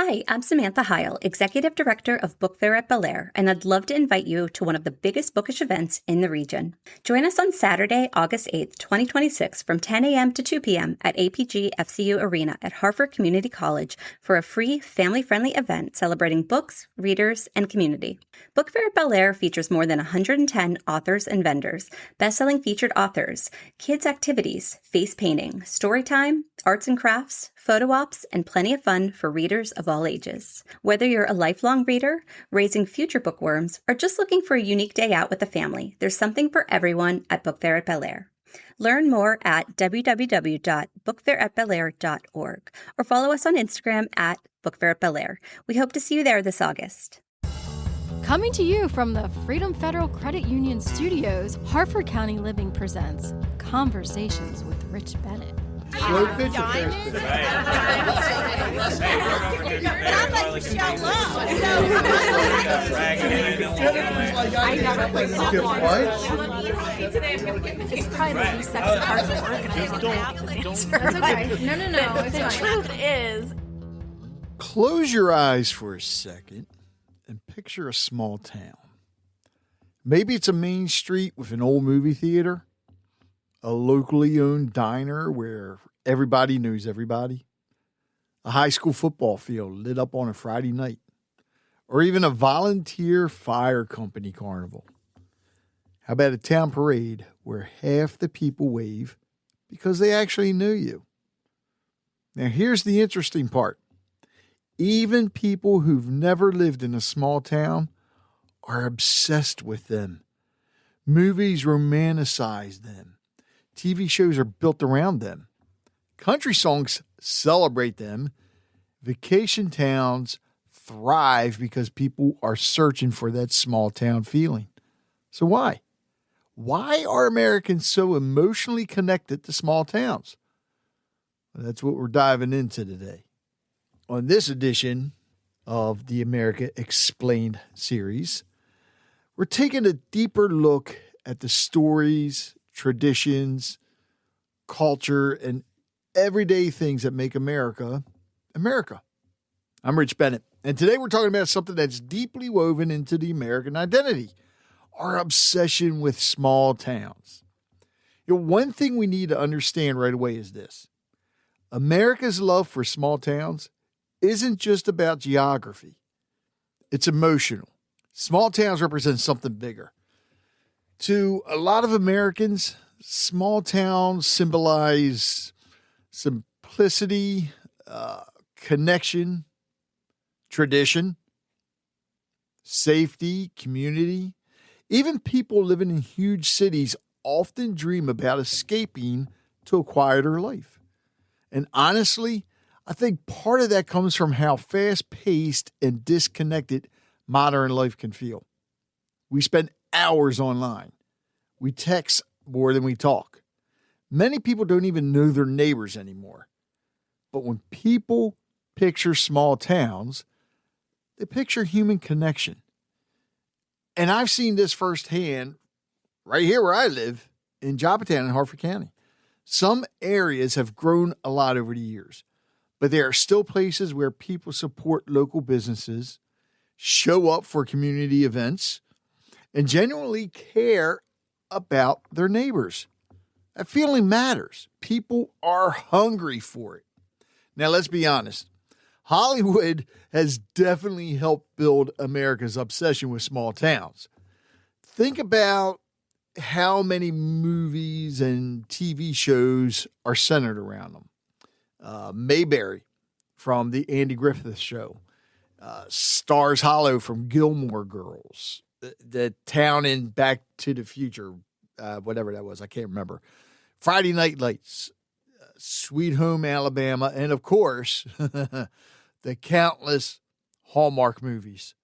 Hi, I'm Samantha Heil, Executive Director of Book Fair at Bel Air, and I'd love to invite you to one of the biggest bookish events in the region. Join us on Saturday, August 8th, 2026 from 10 a.m. to 2 p.m. at APG FCU Arena at Hartford Community College for a free, family-friendly event celebrating books, readers, and community. Book Fair at Bel Air features more than 110 authors and vendors, best-selling featured authors, kids' activities, face painting, story time, arts and crafts, photo ops, and plenty of fun for readers of all ages. Whether you're a lifelong reader, raising future bookworms, or just looking for a unique day out with the family, there's something for everyone at Book Fair at Bel Air. Learn more at www.bookfairatbelair.org or follow us on Instagram at Book Fair at Bel Air. We hope to see you there this August. Coming to you from the Freedom Federal Credit Union Studios, Hartford County Living presents Conversations with Rich Bennett. Slow pitch affairs. I never played softball. It's probably the least sexy part of the work. No. The truth is, Close your eyes for a second and picture a small town. Maybe it's a main street with an old movie theater, a locally owned diner where everybody knows everybody, a high school football field lit up on a Friday night, or even a volunteer fire company carnival. How about a town parade where half the people wave because they actually know you? Now, here's the interesting part. Even people who've never lived in a small town are obsessed with them. Movies romanticize them. TV shows are built around them. Country songs celebrate them. Vacation towns thrive because people are searching for that small town feeling. So why? Why are Americans so emotionally connected to small towns? Well, that's what we're diving into today. On this edition of the America Explained series, we're taking a deeper look at the stories, traditions, culture, and everyday things that make America, America. I'm Rich Bennett, and today we're talking about something that's deeply woven into the American identity, our obsession with small towns. One thing we need to understand right away is this. America's love for small towns isn't just about geography. It's emotional. Small towns represent something bigger. To a lot of Americans, small towns symbolize simplicity, connection, tradition, safety, community. Even people living in huge cities often dream about escaping to a quieter life. And honestly, I think part of that comes from how fast-paced and disconnected modern life can feel. We spend hours online. We text more than we talk. Many people don't even know their neighbors anymore. But when people picture small towns, they picture human connection. And I've seen this firsthand right here where I live in Joppatown in Hartford County. Some areas have grown a lot over the years, but there are still places where people support local businesses, show up for community events, and genuinely care about their neighbors. That feeling matters. People are hungry for it. Now, let's be honest. Hollywood has definitely helped build America's obsession with small towns. Think about how many movies and TV shows are centered around them. Mayberry from the Andy Griffith Show. Stars Hollow from Gilmore Girls. The town in Back to the Future, whatever that was, I can't remember. Friday Night Lights, Sweet Home Alabama, and of course, the countless Hallmark movies.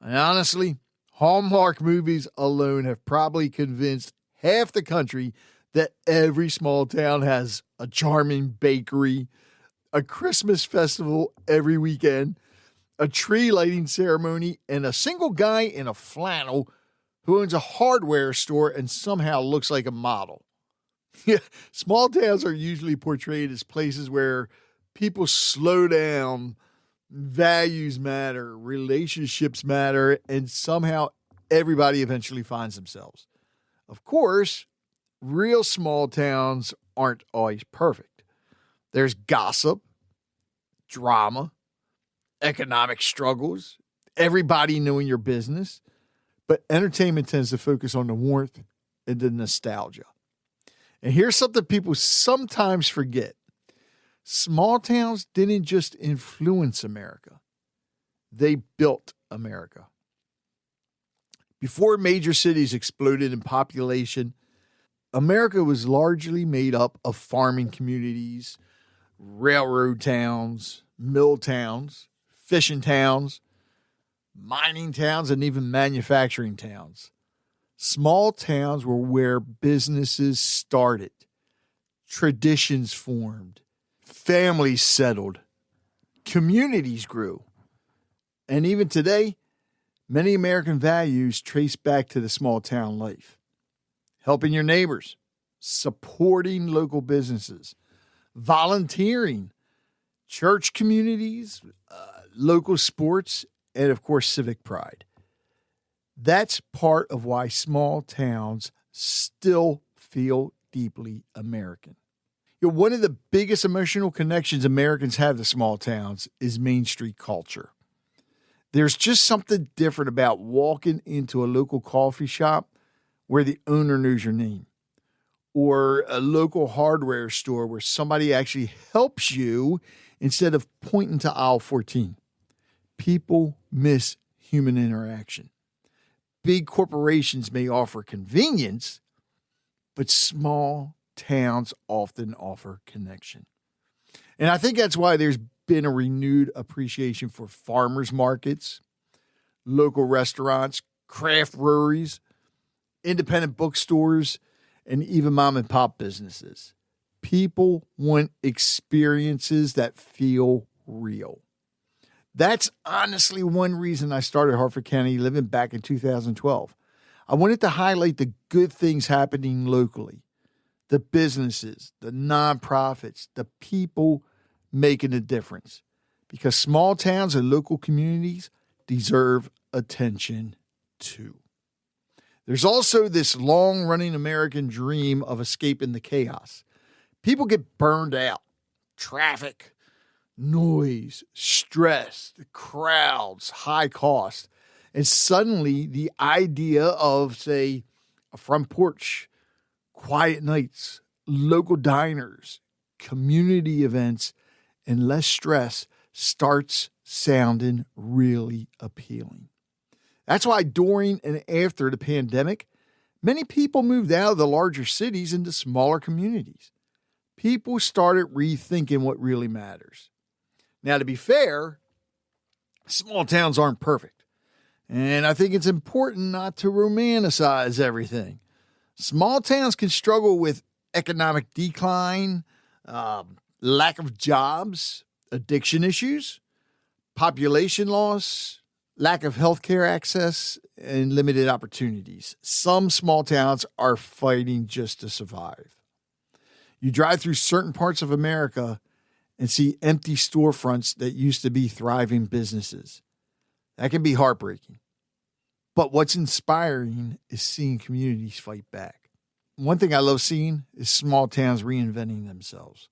And honestly, Hallmark movies alone have probably convinced half the country that every small town has a charming bakery, a Christmas festival every weekend, a tree lighting ceremony, and a single guy in a flannel who owns a hardware store and somehow looks like a model. Small towns are usually portrayed as places where people slow down, Values matter, relationships matter, and somehow everybody eventually finds themselves. Of course, real small towns aren't always perfect. There's gossip, drama, economic struggles, everybody knowing your business. But entertainment tends to focus on the warmth and the nostalgia. And here's something people sometimes forget. Small towns didn't just influence America. They built America. Before major cities exploded in population, America was largely made up of farming communities, railroad towns, mill towns, fishing towns, mining towns, and even manufacturing towns. Small towns were where businesses started, traditions formed, families settled, communities grew. And even today, many American values trace back to the small town life. Helping your neighbors, supporting local businesses, volunteering, church communities, local sports, and of course, civic pride. That's part of why small towns still feel deeply American. One of the biggest emotional connections Americans have to small towns is Main Street culture. There's just something different about walking into a local coffee shop where the owner knows your name, or a local hardware store where somebody actually helps you instead of pointing to aisle 14. People miss human interaction. Big corporations may offer convenience, but small towns often offer connection. And I think that's why there's been a renewed appreciation for farmers markets, local restaurants, craft breweries, independent bookstores, and even mom and pop businesses. People want experiences that feel real. That's honestly one reason I started Harford County Living back in 2012. I wanted to highlight the good things happening locally, the businesses, the nonprofits, the people making a difference, because small towns and local communities deserve attention too. There's also this long-running American dream of escaping the chaos. People get burned out. Traffic, noise, stress, the crowds, high cost. And suddenly the idea of, say, a front porch, quiet nights, local diners, community events, and less stress starts sounding really appealing. That's why during and after the pandemic, many people moved out of the larger cities into smaller communities. People started rethinking what really matters. Now, to be fair, small towns aren't perfect. And I think it's important not to romanticize everything. Small towns can struggle with economic decline, lack of jobs, addiction issues, population loss, lack of healthcare access, and limited opportunities. Some small towns are fighting just to survive. You drive through certain parts of America and see empty storefronts that used to be thriving businesses. That can be heartbreaking. But what's inspiring is seeing communities fight back. One thing I love seeing is small towns reinventing themselves.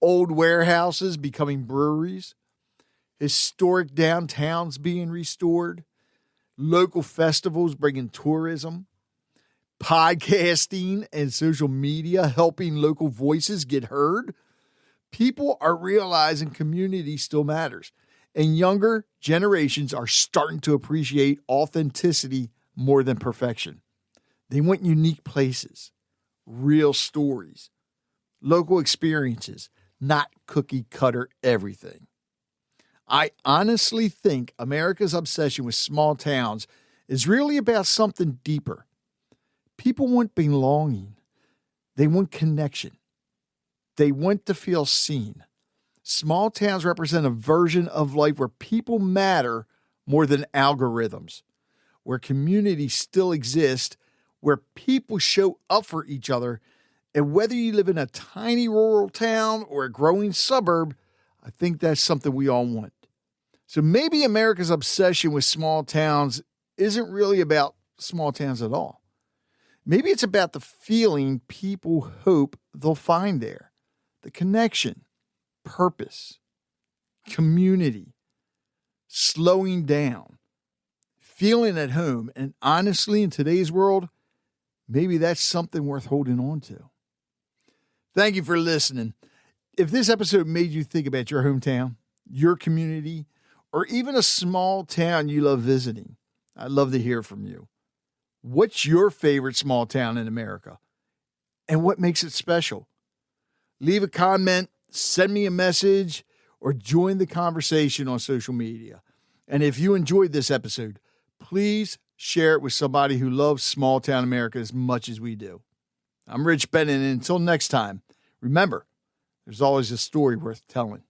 Old warehouses becoming breweries, historic downtowns being restored, local festivals bringing tourism, podcasting and social media helping local voices get heard. People are realizing community still matters, and younger generations are starting to appreciate authenticity more than perfection. They want unique places, real stories, local experiences, not cookie cutter everything. I honestly think America's obsession with small towns is really about something deeper. People want belonging. They want connection. They want to feel seen. Small towns represent a version of life where people matter more than algorithms, where communities still exist, where people show up for each other. And whether you live in a tiny rural town or a growing suburb, I think that's something we all want. So maybe America's obsession with small towns isn't really about small towns at all. Maybe it's about the feeling people hope they'll find there, the connection, purpose, community, slowing down, feeling at home. And honestly, in today's world, maybe that's something worth holding on to. Thank you for listening. If this episode made you think about your hometown, your community, or even a small town you love visiting, I'd love to hear from you. What's your favorite small town in America? And what makes it special? Leave a comment, send me a message, or join the conversation on social media. And if you enjoyed this episode, please share it with somebody who loves small town America as much as we do. I'm Rich Bennett, and until next time, remember, there's always a story worth telling.